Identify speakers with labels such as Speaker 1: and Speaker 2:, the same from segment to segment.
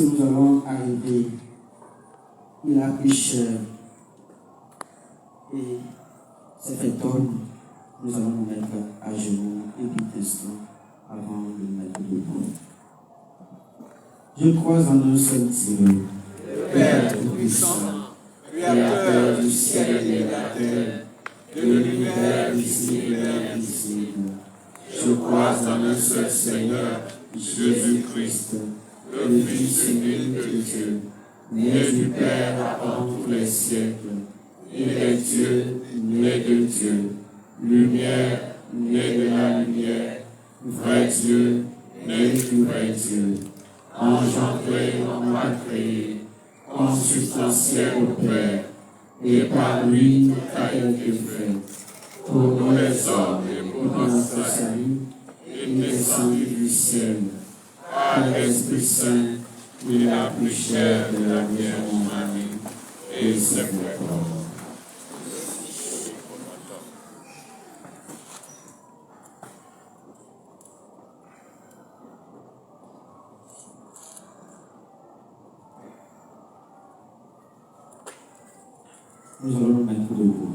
Speaker 1: nous allons arriver, il a pris chair. Et cet homme, nous allons nous mettre à genoux un petit instant avant de nous mettre debout. Je crois en un seul Dieu,
Speaker 2: le Père Tout-Puissant, Créateur du ciel et de la terre, de l'univers visible et invisible. Je crois en un seul Seigneur, Jésus-Christ, le Fils unique de Dieu, né du Père avant tous les siècles. Il est Dieu, né de Dieu, lumière, né de la lumière, vrai Dieu, né du vrai Dieu, engendré en pas créé, consubstantiel au Père, et par lui tout a été fait. Pour nous les hommes et pour notre salut, il est descendu du ciel. Par l'Esprit Saint, il a pris chair de la Vierge Marie, et s'est fait homme.
Speaker 1: Nous allons nous mettre debout.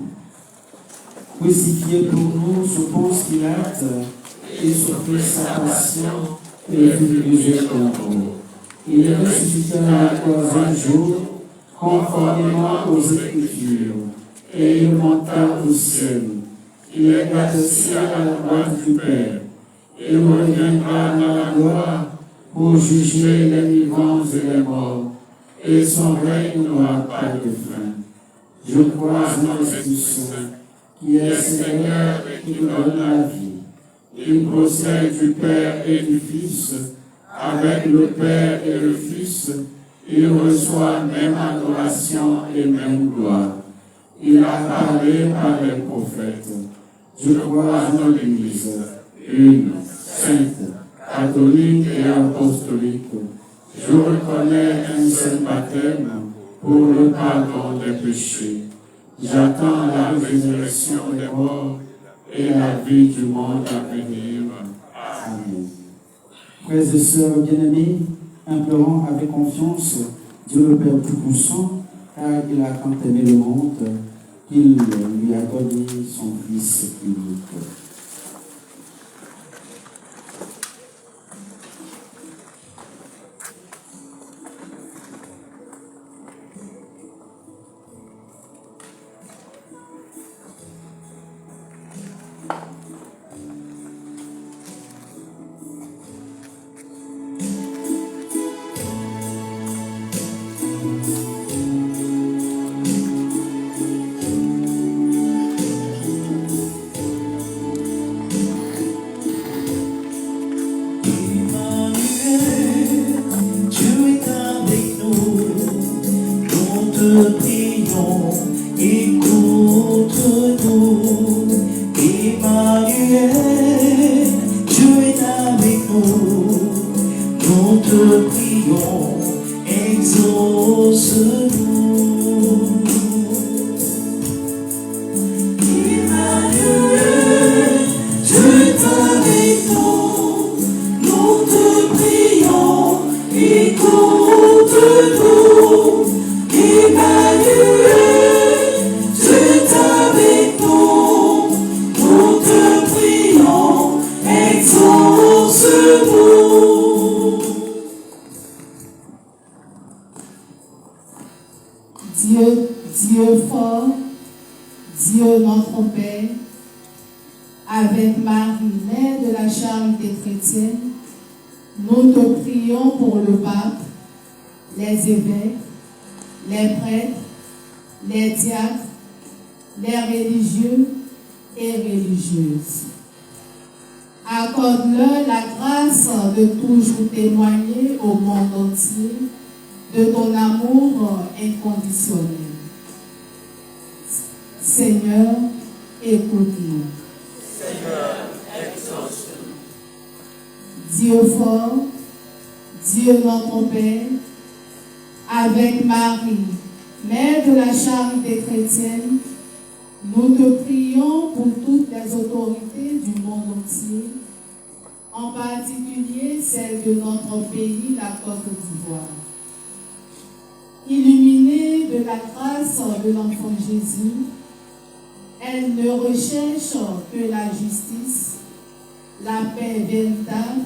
Speaker 1: Crucifié pour nous sous Ponce Pilate, il souffrit sa passion et fut jugé contre nous. Il ressuscita à la troisième jour, conformément aux Écritures, et il monta au ciel. Il est assis à la droite du Père. Il reviendra dans la gloire pour juger les vivants et les morts, et son règne n'aura pas de fin. Je crois en l'Esprit Saint, qui est Seigneur et qui nous donne la vie. Il procède du Père et du Fils. Avec le Père et le Fils, il reçoit même adoration et même gloire. Il a parlé par les prophètes. Je crois en l'Église, une, sainte, catholique et apostolique. Je reconnais un seul baptême pour le pardon des péchés. J'attends la résurrection des morts et la vie du monde à venir. Amen. Frères et sœurs bien-aimés, implorons avec confiance Dieu le Père Tout-Puissant, car il a tant aimé le monde qu'il lui a donné son Fils unique.
Speaker 3: Dieu fort, Dieu notre Père, avec Marie, mère de la charité chrétienne, nous te prions pour le pape, les évêques, les prêtres, les diacres, les religieux et religieuses. Accorde-leur la grâce de toujours témoigner au monde entier de ton amour inconditionnel. Seigneur, écoute-nous.
Speaker 2: Seigneur, exauce-nous.
Speaker 3: Dieu fort, Dieu notre Père, avec Marie, mère de la charité chrétienne, nous te prions pour toutes les autorités du monde entier, en particulier celles de notre pays, la Côte d'Ivoire. de la grâce de l'enfant Jésus, elle ne recherche que la justice, la paix véritable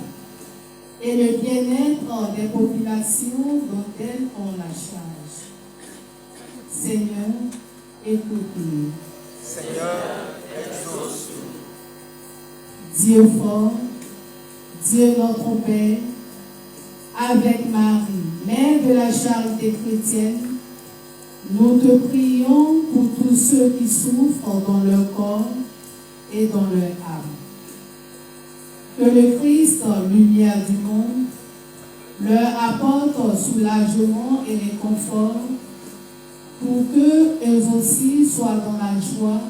Speaker 3: et le bien-être des populations dont elles ont la charge. Seigneur, écoute-nous.
Speaker 2: Seigneur, exauce-nous.
Speaker 3: Dieu fort, Dieu notre Père, avec Marie, Mère de la charité chrétienne, nous te prions pour tous ceux qui souffrent dans leur corps et dans leur âme. Que le Christ, lumière du monde, leur apporte soulagement et réconfort pour qu'eux aussi soient dans la joie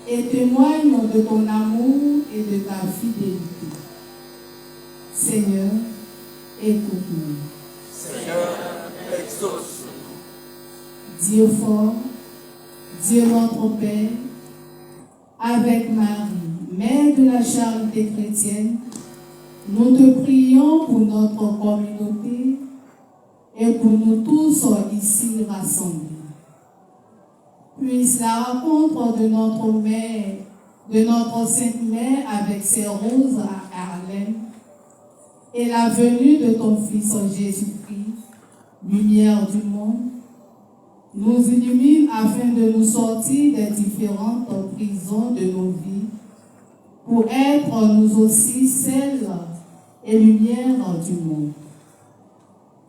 Speaker 3: et témoignent de ton amour et de ta fidélité. Seigneur, écoute-nous.
Speaker 2: Seigneur, exauce-nous.
Speaker 3: Dieu fort, Dieu notre Père, avec Marie, Mère de la charité chrétienne, nous te prions pour notre communauté et pour nous tous ici rassemblés. Puisse la rencontre de notre Mère, de notre Sainte Mère avec ses roses à Harlem et la venue de ton Fils Jésus-Christ, lumière du monde, nous illumine afin de nous sortir des différentes prisons de nos vies pour être nous aussi celles et lumière du monde.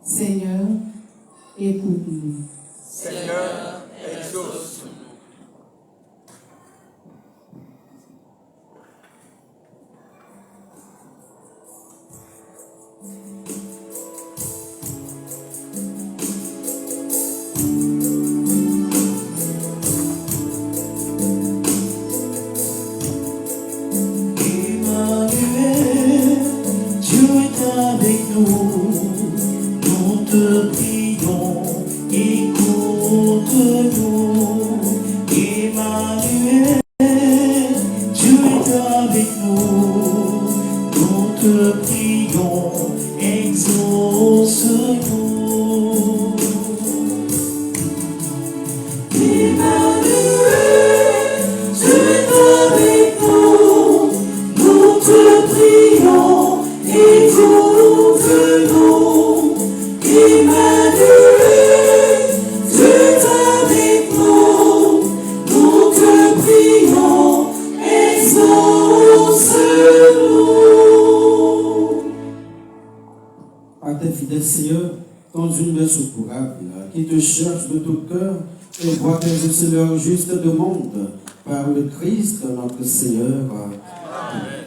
Speaker 3: Seigneur, écoute-nous.
Speaker 2: Seigneur, exauce-nous.
Speaker 1: Qui te cherchent de tout cœur et voient tes Seigneur juste demande par le Christ notre Seigneur. Amen.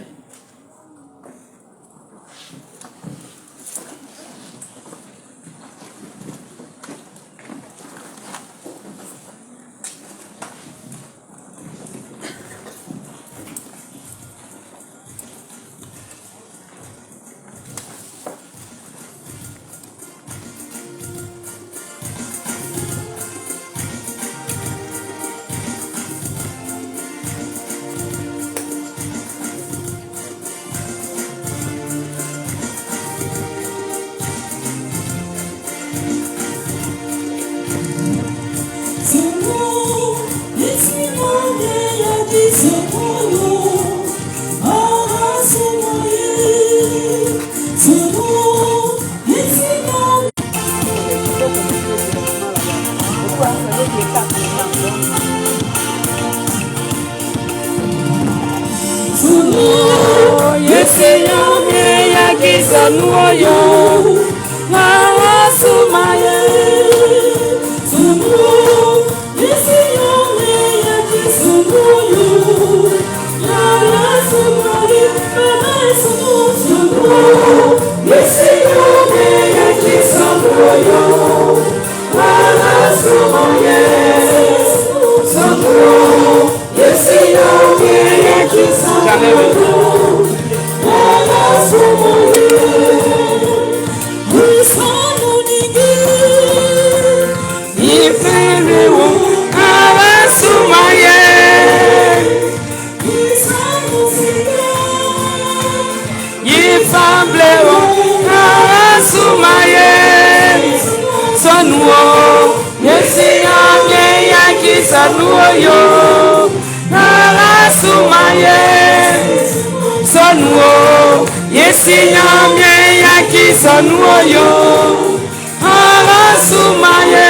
Speaker 4: Sonuoyo, Narasumaye, Sonuo, Yesinyamye Yaki Sonuoyo, Narasumaye.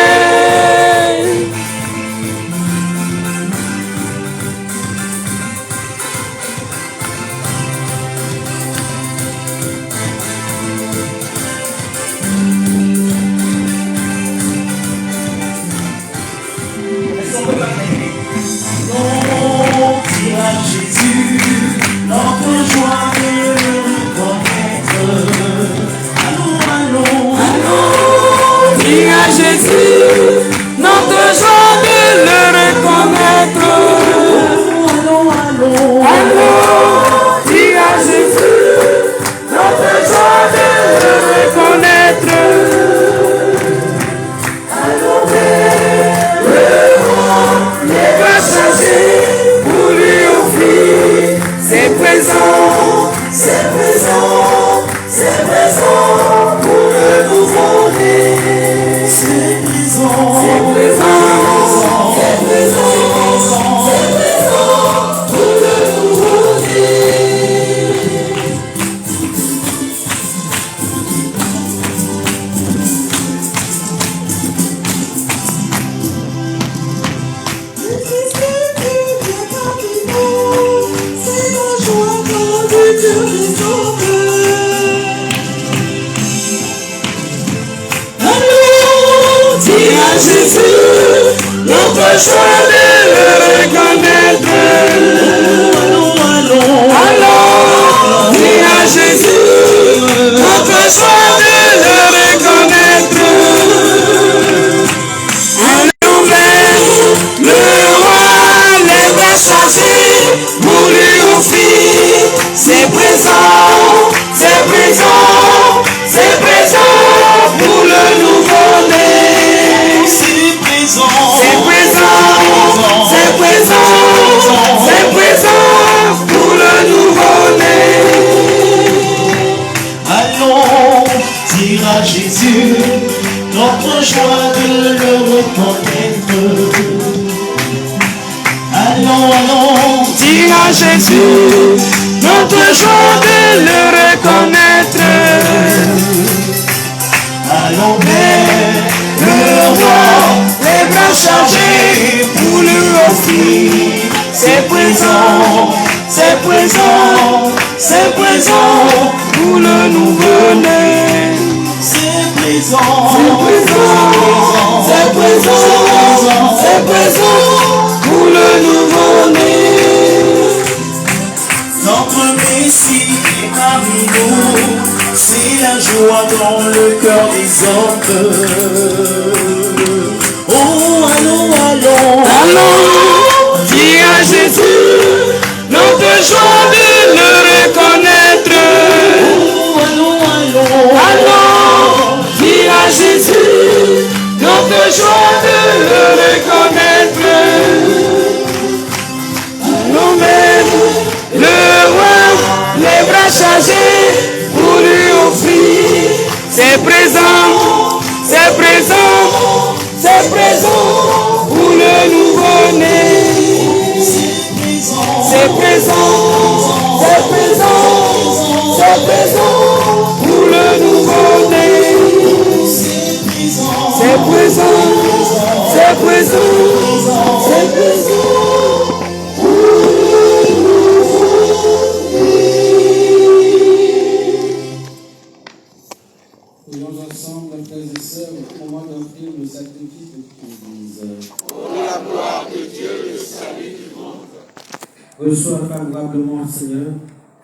Speaker 1: Reçois favorablement, Seigneur,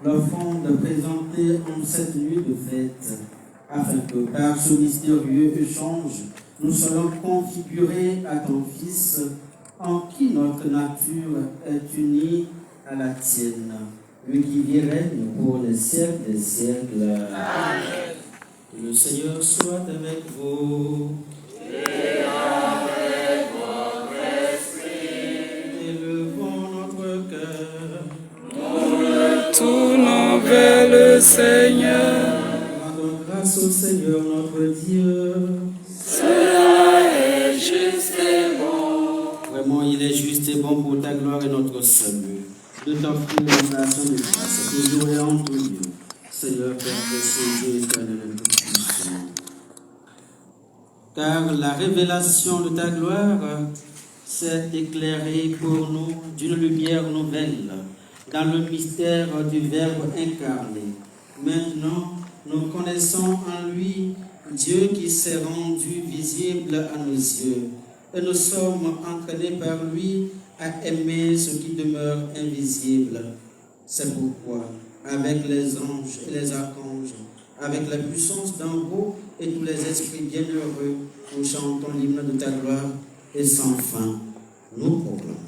Speaker 1: l'offrande présentée en cette nuit de fête, afin que par ce mystérieux échange, nous soyons configurés à ton Fils, en qui notre nature est unie à la tienne, lui qui vit et règne pour les siècles des siècles. Amen. Le Seigneur soit avec vous. Et avec votre esprit. Élevons notre cœur.
Speaker 4: Nous le tournons vers le Seigneur.
Speaker 1: Rendons grâce au Seigneur notre Dieu.
Speaker 4: Cela est juste et bon.
Speaker 1: Vraiment, il est juste c'est bon pour ta gloire et notre salut, de t'offrir l'onation de grâce, toujours et en tout lieu, Seigneur, Père précieux, Dieu éternel et tout-puissant. Car la révélation de ta gloire s'est éclairée pour nous d'une lumière nouvelle, dans le mystère du Verbe incarné. Maintenant, nous connaissons en lui Dieu qui s'est rendu visible à nos yeux, et nous sommes entraînés par lui à aimer ce qui demeure invisible. C'est pourquoi, avec les anges et les archanges, avec la puissance d'en haut et tous les esprits bienheureux, nous chantons l'hymne de ta gloire et sans fin, nous proclamons.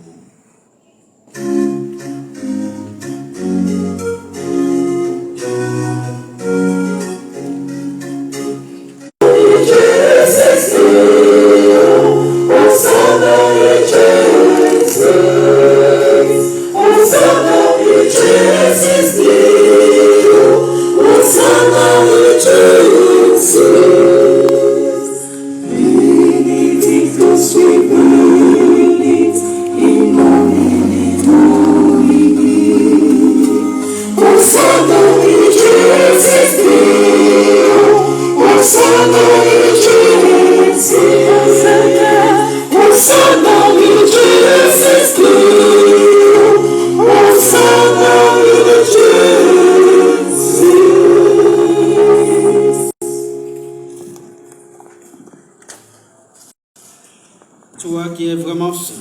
Speaker 1: Toi qui es vraiment saint,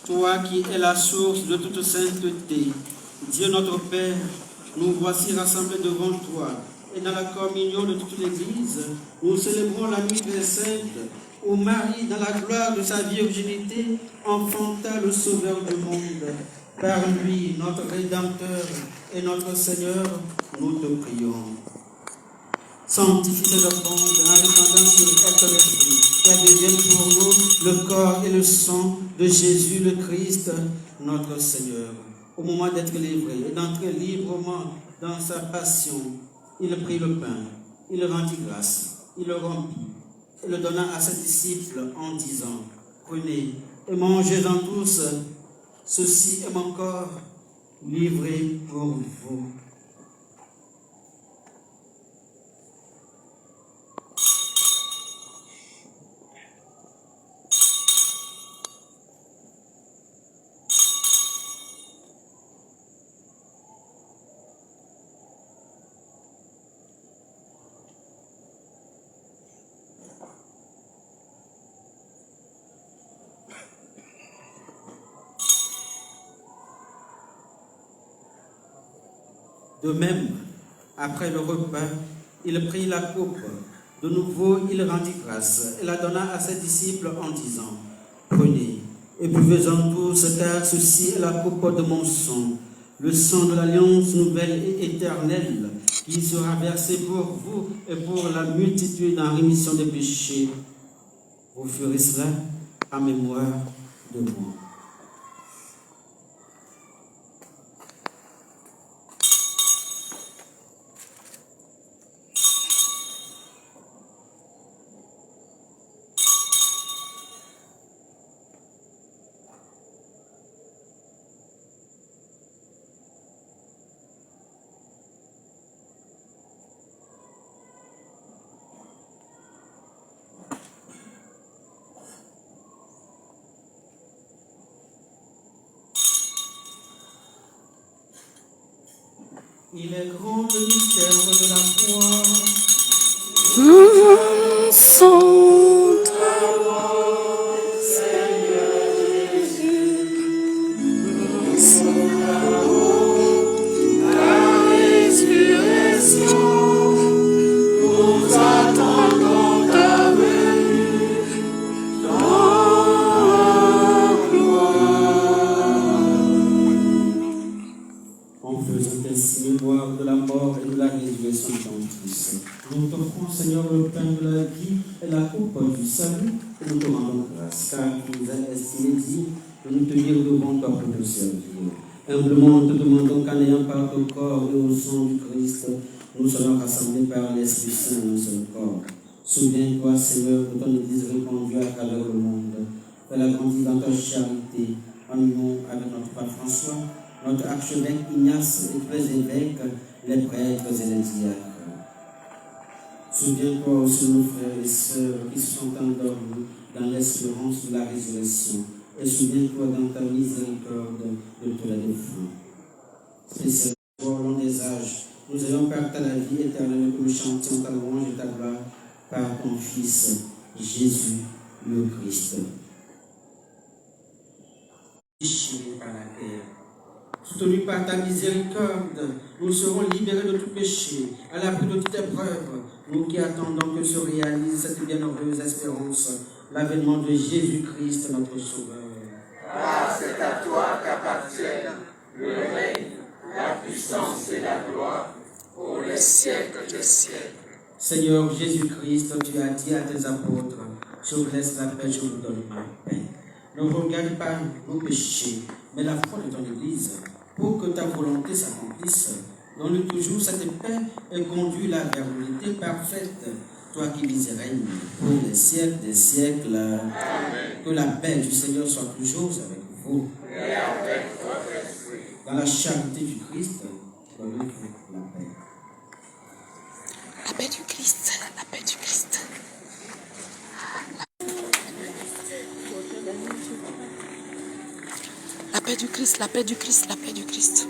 Speaker 1: toi qui es la source de toute sainteté, Dieu notre Père, nous voici rassemblés devant toi, et dans la communion de toute l'Église, nous célébrons la nuit des saintes, où Marie, dans la gloire de sa virginité, enfanta le Sauveur du monde. Par lui, notre Rédempteur et notre Seigneur, nous te prions. Sanctifie cette offrande en répandant sur elle ton esprit, qu'elle devienne pour nous le corps et le sang de Jésus le Christ, notre Seigneur. Au moment d'être livré et d'entrer librement dans sa passion, il prit le pain, il rendit grâce, il le rompit et le donna à ses disciples en disant: prenez et mangez-en tous, ceci est mon corps livré pour vous. De même, après le repas, il prit la coupe. De nouveau, il rendit grâce et la donna à ses disciples en disant: prenez et buvez-en tous, car ceci est la coupe de mon sang, le sang de l'alliance nouvelle et éternelle, qui sera versé pour vous et pour la multitude en rémission des péchés. Vous ferez cela en mémoire de moi. Il est grand le mystère de la foi.
Speaker 4: Nous sommes ta voix, Seigneur Jésus. Nous sommes ta résurrection. Nous attendons ta venue dans la gloire.
Speaker 1: En faisant ainsi mémoire de la mort et de la résurrection de ton Fils, nous t'offrons, Seigneur, le pain de la vie et la coupe du salut, et nous te rendons grâce, car tu nous as estimé dignes de nous tenir devant toi pour te servir. Humblement, nous te demandons qu'en ayant part au corps et au sang du Christ, nous soyons rassemblés par l'Esprit Saint dans un seul corps. Souviens-toi, Seigneur, de ton Église répandue à travers le monde. Fais-la grandir dans ta charité, en union avec notre pape François, notre archevêque Ignace, les évêques, les prêtres et les diacres. Souviens-toi aussi nos frères et sœurs qui sont endormis dans l'espérance de la résurrection. Et souviens-toi dans ta miséricorde de tous les défunts. Spécialement au long des âges, nous ayons pacté la vie éternelle que nous chantions ta louange et ta gloire par ton Fils, Jésus le Christ. Déchiré par la terre, soutenu par ta miséricorde, nous serons libérés de tout péché, à l'abri de toute épreuve, nous qui attendons que se réalise cette bienheureuse espérance, l'avènement de Jésus-Christ, notre Sauveur.
Speaker 2: Ah, c'est à toi qu'appartiennent le règne, la puissance et la gloire pour les siècles des siècles.
Speaker 1: Seigneur Jésus-Christ, tu as dit à tes apôtres, je vous laisse la paix, je vous donne ma paix. Ne regarde pas nos péchés, mais la foi de ton Église, pour que ta volonté s'accomplisse. Donne toujours cette paix et conduis-la vers l'unité parfaite, toi qui vis et règnes pour les siècles des siècles. Amen. Que la paix du Seigneur soit toujours avec vous.
Speaker 2: Et avec votre esprit.
Speaker 1: Dans la charité du Christ, donnez-vous la paix.
Speaker 5: La paix du Christ, la paix du Christ. La paix du Christ, la paix du Christ, la paix du Christ.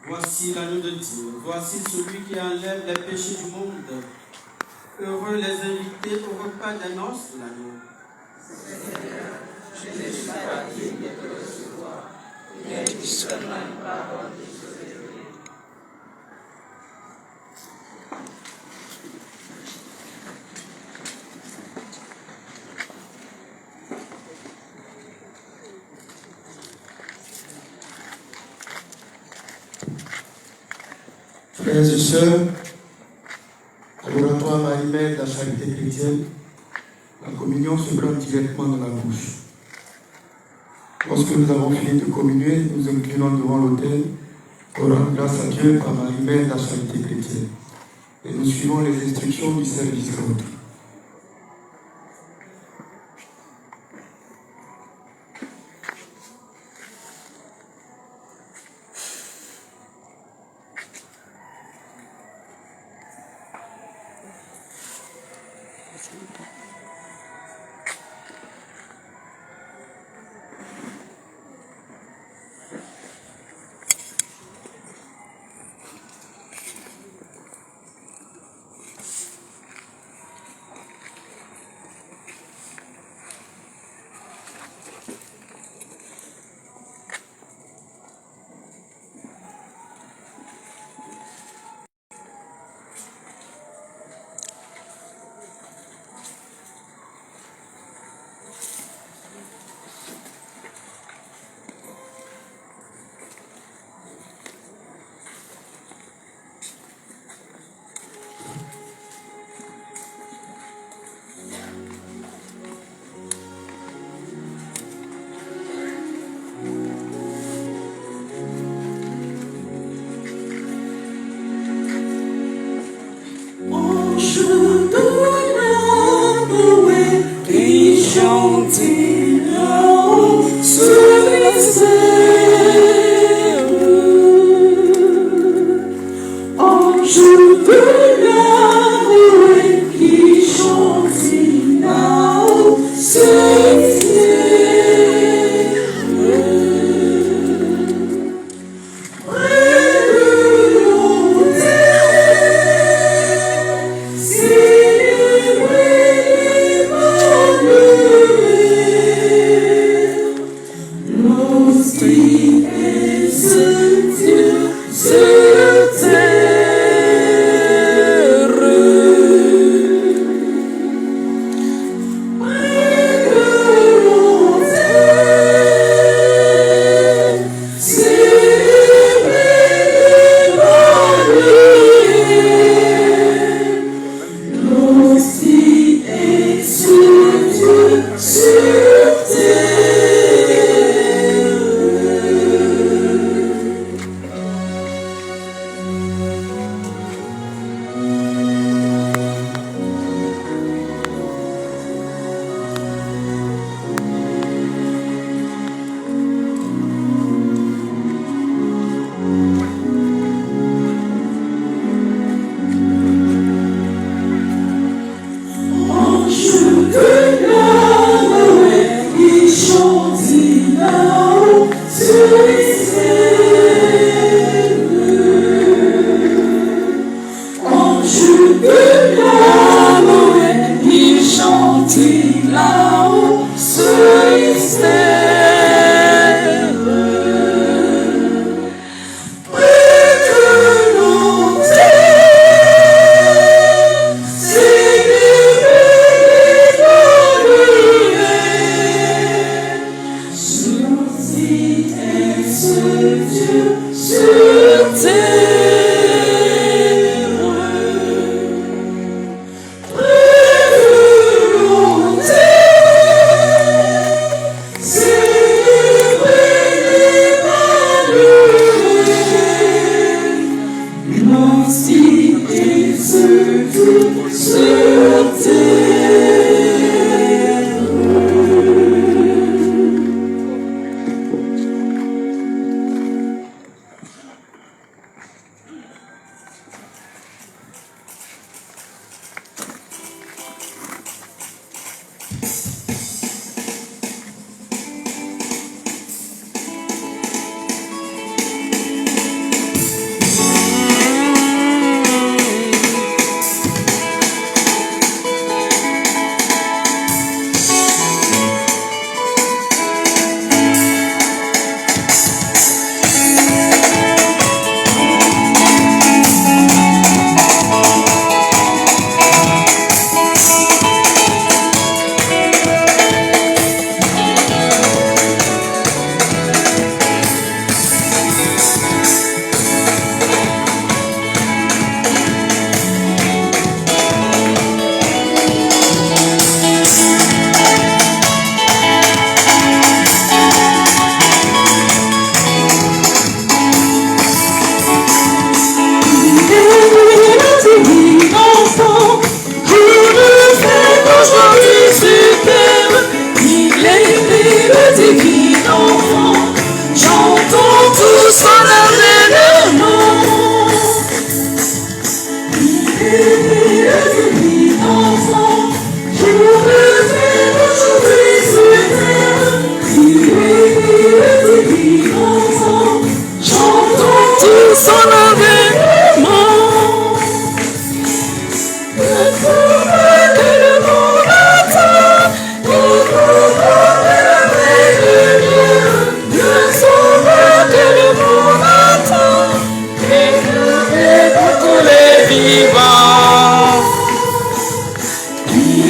Speaker 1: Voici l'agneau de Dieu, voici celui qui enlève les péchés du monde. Heureux les invités au repas des noces de l'agneau.
Speaker 2: Je ne suis pas digne de te recevoir, mais tu seulement une parole de ce réveil.
Speaker 6: Frères et sœurs, laboratoire Marie-Mère de la Charité chrétienne, la communion se prend directement dans la bouche. Lorsque nous avons fini de communier, nous inclinons devant l'autel pour rendre grâce à Dieu par Marie-Mère de la Charité chrétienne. Et nous suivons les instructions du service l'autre.
Speaker 4: Chanting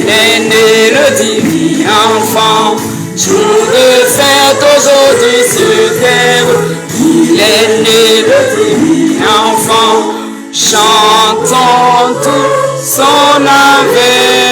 Speaker 4: il est né le divin enfant. Jour de fête aujourd'hui sur terre, il est né le divin enfant. Chantons tout son avènement.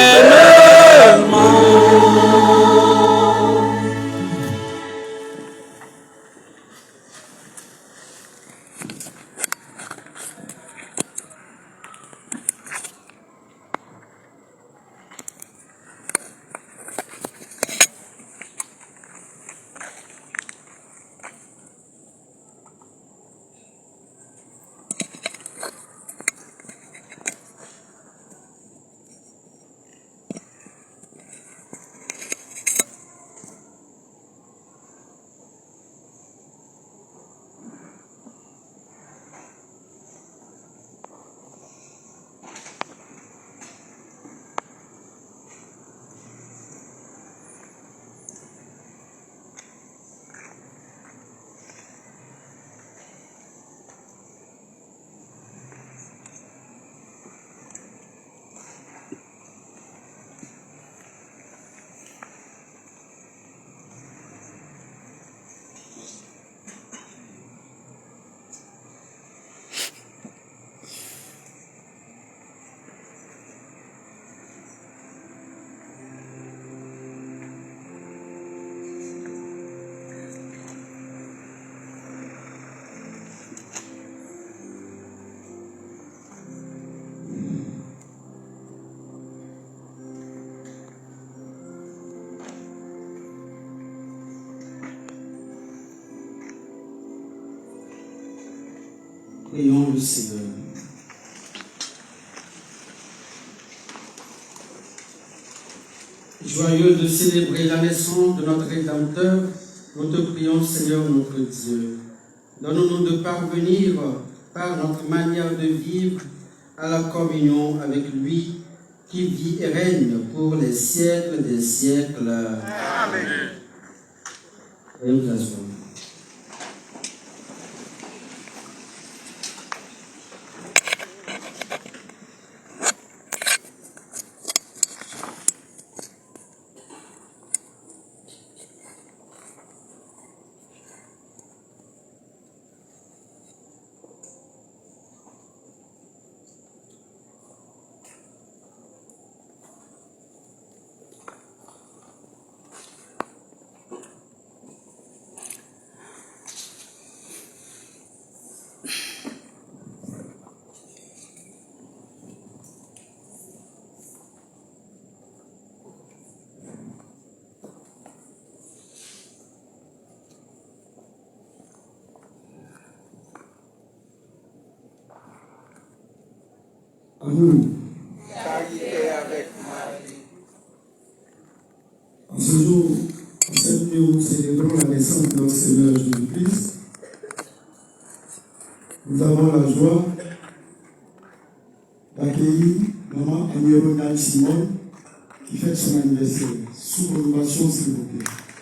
Speaker 1: Prions le Seigneur. Joyeux de célébrer la naissance de notre Rédempteur, nous te prions, Seigneur notre Dieu. Donne-nous de parvenir par notre manière de vivre à la communion avec lui qui vit et règne pour les siècles des siècles. Amen. Veuillez vous asseoir.
Speaker 6: À nous,
Speaker 2: Carité avec Marie.
Speaker 6: en ce jour, en cette nuit où nous célébrons la naissance de notre Seigneur Jésus-Christ, nous avons la joie d'accueillir Maman Agnero Simone qui fête son anniversaire. Sous convocation, s'il vous plaît.